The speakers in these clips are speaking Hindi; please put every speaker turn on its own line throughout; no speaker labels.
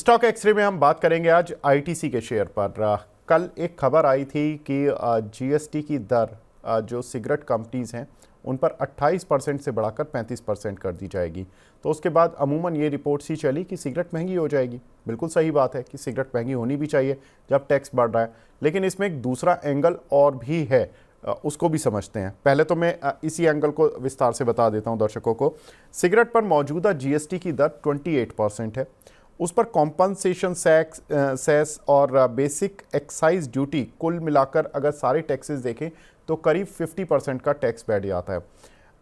स्टॉक एक्सरे में हम बात करेंगे आज आईटीसी के शेयर पर। कल एक खबर आई थी कि जीएसटी की दर जो सिगरेट कंपनीज हैं उन पर 28% से बढ़ाकर 35% कर दी जाएगी। तो उसके बाद अमूमन ये रिपोर्ट्स ही चली कि सिगरेट महंगी हो जाएगी। बिल्कुल सही बात है कि सिगरेट महंगी होनी भी चाहिए जब टैक्स बढ़ रहा है, लेकिन इसमें एक दूसरा एंगल और भी है, उसको भी समझते हैं। पहले तो मैं इसी एंगल को विस्तार से बता देता हूं दर्शकों को। सिगरेट पर मौजूदा जीएसटी की दर 28% है। उस पर कॉम्पनसेशन सेस और बेसिक एक्साइज ड्यूटी कुल मिलाकर अगर सारे टैक्सेस देखें तो करीब 50% का टैक्स बैठ जाता है।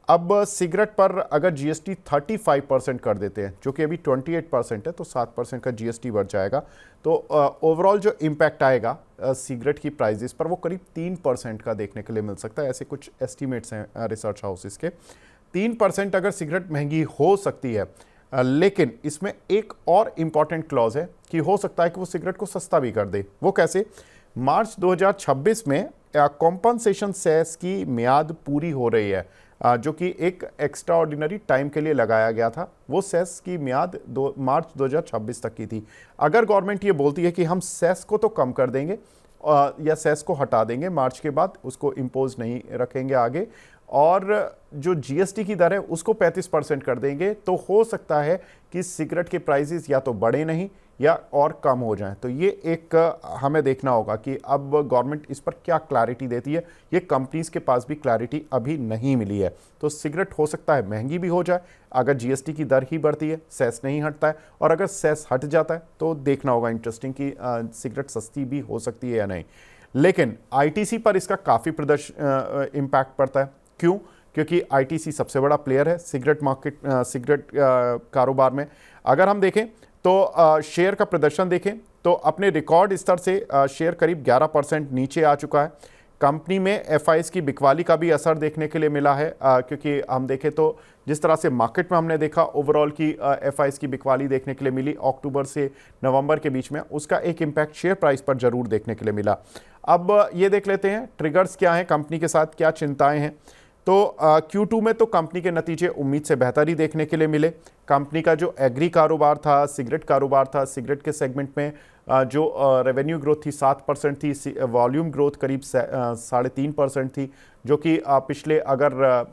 अब सिगरेट पर अगर जीएसटी 35% कर देते हैं, जो कि अभी 28% है, तो 7% का जीएसटी बढ़ जाएगा। तो ओवरऑल जो इम्पैक्ट आएगा सिगरेट की प्राइजेस पर वो करीब 3% का देखने के लिए मिल सकता है। ऐसे कुछ एस्टीमेट्स हैं रिसर्च हाउसेस के। 3% अगर सिगरेट महंगी हो सकती है, लेकिन इसमें एक और इम्पॉर्टेंट क्लॉज है कि हो सकता है कि वो सिगरेट को सस्ता भी कर दे। वो कैसे? मार्च 2026 में कॉम्पनसेशन सेस की मियाद पूरी हो रही है, जो कि एक एक्स्ट्रा ऑर्डिनरी टाइम के लिए लगाया गया था। वो सेस की मियाद मार्च 2026 तक की थी। अगर गवर्नमेंट ये बोलती है कि हम सेस को तो कम कर देंगे या सेस को हटा देंगे, मार्च के बाद उसको इम्पोज नहीं रखेंगे आगे, और जो जीएसटी की दर है उसको 35% कर देंगे, तो हो सकता है कि सिगरेट के प्राइसेस या तो बढ़े नहीं या और कम हो जाएं। तो ये एक हमें देखना होगा कि अब गवर्नमेंट इस पर क्या क्लैरिटी देती है। ये कंपनीज के पास भी क्लैरिटी अभी नहीं मिली है। तो सिगरेट हो सकता है महंगी भी हो जाए अगर जीएसटी की दर ही बढ़ती है, सेस नहीं हटता है, और अगर सेस हट जाता है तो देखना होगा इंटरेस्टिंग कि सिगरेट सस्ती भी हो सकती है या नहीं। लेकिन आईटीसी पर इसका काफ़ी इम्पैक्ट पड़ता है। क्यों? क्योंकि आईटीसी सबसे बड़ा प्लेयर है सिगरेट मार्केट, सिगरेट कारोबार में। अगर हम देखें तो शेयर का प्रदर्शन देखें तो अपने रिकॉर्ड स्तर से शेयर करीब 11% नीचे आ चुका है। कंपनी में एफआईएस की बिकवाली का भी असर देखने के लिए मिला है, क्योंकि हम देखें तो जिस तरह से मार्केट में हमने देखा ओवरऑल की एफआईएस की बिकवाली देखने के लिए मिली अक्टूबर से नवंबर के बीच में, उसका एक इम्पैक्ट शेयर प्राइस पर जरूर देखने के लिए मिला। अब ये देख लेते हैं ट्रिगर्स क्या हैं, कंपनी के साथ क्या चिंताएं हैं। तो Q2 में तो कंपनी के नतीजे उम्मीद से बेहतर ही देखने के लिए मिले। कंपनी का जो एग्री कारोबार था, सिगरेट कारोबार था, सिगरेट के सेगमेंट में जो रेवेन्यू ग्रोथ थी 7% थी, वॉल्यूम ग्रोथ करीब 3.5% थी, जो कि पिछले अगर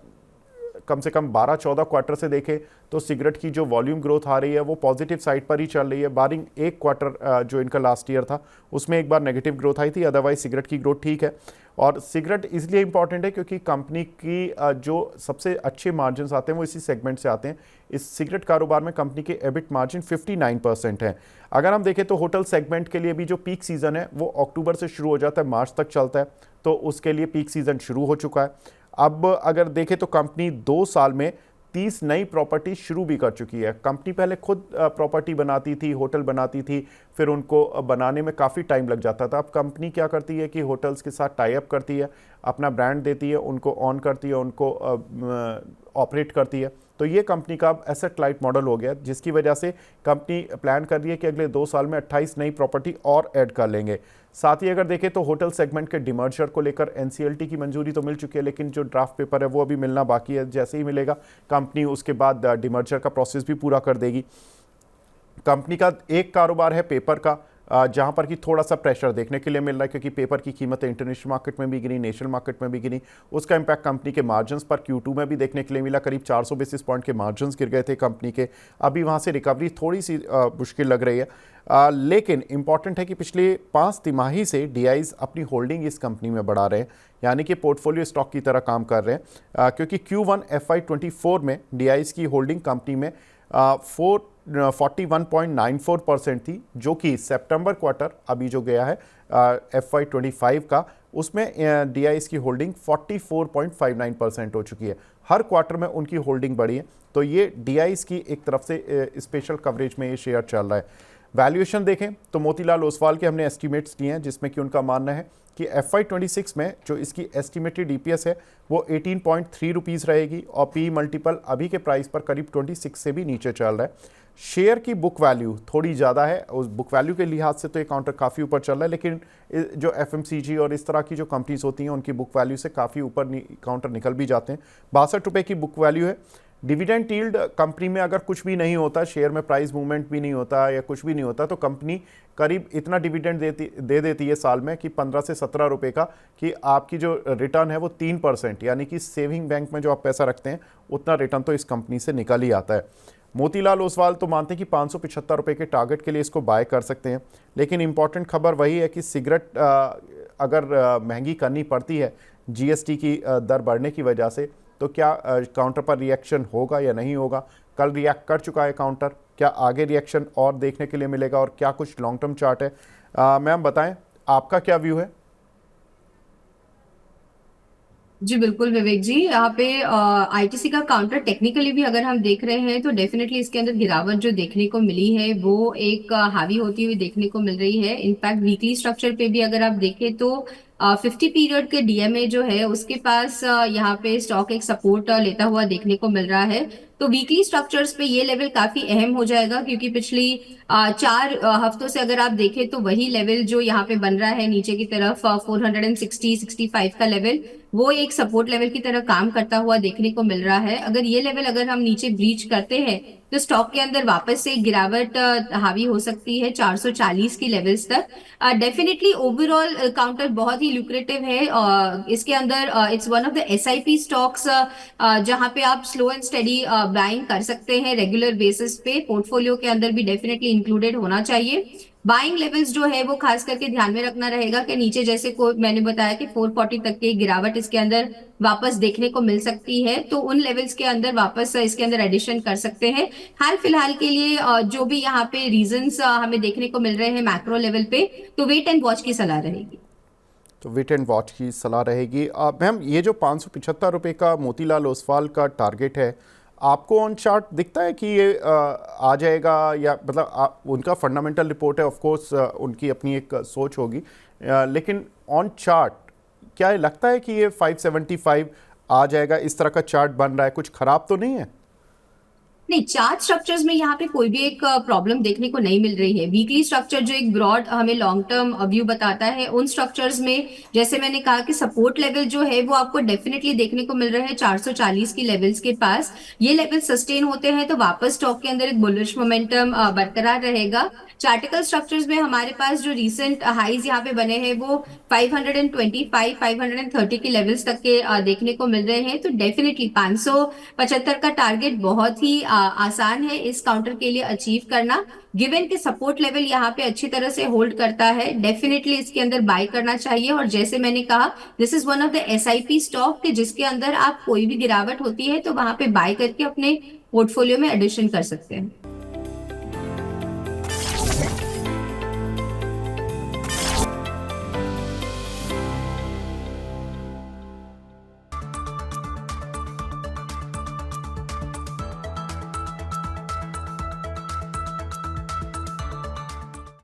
कम से कम 12-14 क्वार्टर से देखें तो सिगरेट की जो वॉल्यूम ग्रोथ आ रही है वो पॉजिटिव साइड पर ही चल रही है। बारिंग एक क्वार्टर जो इनका लास्ट ईयर था उसमें एक बार नेगेटिव ग्रोथ आई थी, अदरवाइज सिगरेट की ग्रोथ ठीक है। और सिगरेट इसलिए इंपॉर्टेंट है क्योंकि कंपनी की जो सबसे अच्छे मार्जिन आते हैं वो इसी सेगमेंट से आते हैं। इस सिगरेट कारोबार में कंपनी के एबिट मार्जिन 59% है। अगर हम देखें तो होटल सेगमेंट के लिए भी जो पीक सीजन है वो अक्टूबर से शुरू हो जाता है, मार्च तक चलता है, तो उसके लिए पीक सीजन शुरू हो चुका है। अब अगर देखें तो कंपनी 2 साल में 30 नई प्रॉपर्टी शुरू भी कर चुकी है। कंपनी पहले खुद प्रॉपर्टी बनाती थी, होटल बनाती थी, फिर उनको बनाने में काफ़ी टाइम लग जाता था। अब कंपनी क्या करती है कि होटल्स के साथ टाई अप करती है, अपना ब्रांड देती है, उनको ऑन करती है, उनको ऑपरेट करती है। तो ये कंपनी का अब एसेट लाइट मॉडल हो गया, जिसकी वजह से कंपनी प्लान कर रही है कि अगले 2 साल में 28 नई प्रॉपर्टी और ऐड कर लेंगे। साथ ही अगर देखें तो होटल सेगमेंट के डिमर्जर को लेकर एनसीएलटी की मंजूरी तो मिल चुकी है, लेकिन जो ड्राफ्ट पेपर है वो अभी मिलना बाकी है। जैसे ही मिलेगा कंपनी उसके बाद डिमर्जर का प्रोसेस भी पूरा कर देगी। कंपनी का एक कारोबार है पेपर का, जहां पर कि थोड़ा सा प्रेशर देखने के लिए मिल रहा है, क्योंकि पेपर की कीमतें इंटरनेशनल मार्केट में भी गिरी, नेशनल मार्केट में भी गिरी। उसका इंपैक्ट कंपनी के मार्जिन्स पर Q2 में भी देखने के लिए मिला। करीब 400 बेसिस पॉइंट के मार्जिन्स गिर गए थे कंपनी के। अभी वहां से रिकवरी थोड़ी सी मुश्किल लग रही है, लेकिन इंपॉर्टेंट है कि पिछले 5 तिमाही से डीआईज अपनी होल्डिंग इस कंपनी में बढ़ा रहे हैं, यानी कि पोर्टफोलियो स्टॉक की तरह काम कर रहे हैं। क्योंकि Q1 FY24 में डीआईज की होल्डिंग कंपनी में 41.94% थी, जो कि सितंबर क्वार्टर अभी जो गया है FY25 का, उसमें डीआईएस की होल्डिंग 44.59% हो चुकी है। हर क्वार्टर में उनकी होल्डिंग बढ़ी है, तो ये डीआईएस की एक तरफ से स्पेशल कवरेज में ये शेयर चल रहा है। वैल्यूएशन देखें तो मोतीलाल ओसवाल के हमने एस्टीमेट्स दिए हैं, जिसमें कि उनका मानना है कि FY26 में जो इसकी एस्टिमेटेड EPS है वो 18.3 रुपीज़ रहेगी, और पी मल्टीपल अभी के प्राइस पर करीब 26 से भी नीचे चल रहा है। शेयर की बुक वैल्यू थोड़ी ज़्यादा है, उस बुक वैल्यू के लिहाज से तो ये काउंटर काफ़ी ऊपर चल रहा है, लेकिन जो FMCG और इस तरह की जो कंपनीज होती हैं उनकी बुक वैल्यू से काफ़ी ऊपर काउंटर निकल भी जाते हैं। 62 रुपये की बुक वैल्यू है। डिविडेंड यील्ड कंपनी में अगर कुछ भी नहीं होता, शेयर में प्राइस मूवमेंट भी नहीं होता या कुछ भी नहीं होता, तो कंपनी करीब इतना डिविडेंड दे देती है साल में कि 15 से 17 रुपए का, कि आपकी जो रिटर्न है वो 3%, यानी कि सेविंग बैंक में जो आप पैसा रखते हैं उतना रिटर्न तो इस कंपनी से निकल ही आता है। मोतीलाल ओसवाल तो मानते हैं कि 575 रुपये के टारगेट के लिए इसको बाय कर सकते हैं, लेकिन इंपॉर्टेंट खबर वही है कि सिगरेट अगर महंगी करनी पड़ती है जीएसटी की दर बढ़ने की वजह से, तो क्या काउंटर पर रिएक्शन होगा या नहीं होगा। कल रिएक्ट कर चुका है काउंटर, क्या आगे रिएक्शन और देखने के लिए मिलेगा, और क्या कुछ लॉन्ग टर्म चार्ट है। मैम बताएं आपका क्या व्यू है।
जी बिल्कुल विवेक जी, यहाँ पे आईटीसी का काउंटर टेक्निकली भी अगर हम देख रहे हैं तो डेफिनेटली इसके अंदर गिरावट जो देखने को मिली है वो एक हावी होती हुई देखने को मिल रही है। इनफैक्ट वीकली स्ट्रक्चर पे भी अगर आप देखें तो 50 पीरियड के डीएमए जो है उसके पास यहाँ पे स्टॉक एक सपोर्ट लेता हुआ देखने को मिल रहा है। तो वीकली स्ट्रक्चर्स पे ये लेवल काफी अहम हो जाएगा, क्योंकि पिछली 4 हफ्तों से अगर आप देखें तो वही लेवल जो यहाँ पे बन रहा है नीचे की तरफ 460-65 का लेवल, वो एक सपोर्ट लेवल की तरह काम करता हुआ देखने को मिल रहा है। अगर ये लेवल अगर हम नीचे ब्रीच करते हैं तो स्टॉक के अंदर वापस से गिरावट हावी हो सकती है 440 की लेवल्स तक। डेफिनेटली ओवरऑल काउंटर बहुत ही लुक्रेटिव है। इसके अंदर it's one of the SIP stocks जहां पे आप स्लो एंड स्टेडी बाइंग कर सकते हैं रेगुलर बेसिस पे, पोर्टफोलियो के अंदर भी डेफिनेटली इंक्लूडेड होना चाहिए। बाइंग लेवल्स जो है वो खास करके ध्यान में रखना रहेगा कि नीचे जैसे को मैंने बताया कि 440 तक की गिरावट इसके अंदर वापस देखने को मिल सकती है, तो उन लेवल्स के अंदर वापस इसके अंदर एडिशन कर सकते हैं। हाल फिलहाल के लिए जो भी यहाँ पे रीजंस हमें देखने को मिल रहे हैं मैक्रो लेवल पे, तो वेट एंड वॉच की सलाह रहेगी।
तो वेट एंड वॉच की सलाह रहेगी। मैम ये जो 575 रुपये का मोतीलाल ओसवाल का टारगेट है, आपको ऑन चार्ट दिखता है कि ये आ जाएगा, या मतलब उनका फंडामेंटल रिपोर्ट है, ऑफ कोर्स उनकी अपनी एक सोच होगी, लेकिन ऑन चार्ट क्या ये लगता है कि ये 575 आ जाएगा? इस तरह का चार्ट बन रहा है, कुछ खराब तो नहीं है?
नहीं, चार्ट स्ट्रक्चर्स में यहाँ पे कोई भी एक प्रॉब्लम देखने को नहीं मिल रही है। वीकली स्ट्रक्चर जो एक ब्रॉड हमें लॉन्ग टर्म व्यू बताता है, उन स्ट्रक्चर्स में जैसे मैंने कहा कि सपोर्ट लेवल जो है वो आपको डेफिनेटली देखने को मिल रहे हैं 440 की लेवल्स के पास। ये लेवल सस्टेन होते हैं तो वापस स्टॉक के अंदर एक बुलिश मोमेंटम बरकरार रहेगा। चार्टिकल स्ट्रक्चर्स में हमारे पास जो रिसेंट हाईज यहाँ पे बने हैं वो 525 530 की लेवल्स तक के देखने को मिल रहे हैं। तो डेफिनेटली 575 का टारगेट बहुत ही आसान है इस काउंटर के लिए अचीव करना। गिवन के सपोर्ट लेवल यहाँ पे अच्छी तरह से होल्ड करता है, डेफिनेटली इसके अंदर बाय करना चाहिए। और जैसे मैंने कहा, this is one of the SIP stock के जिसके अंदर आप कोई भी गिरावट होती है तो वहां पे बाय करके अपने पोर्टफोलियो में एडिशन कर सकते हैं।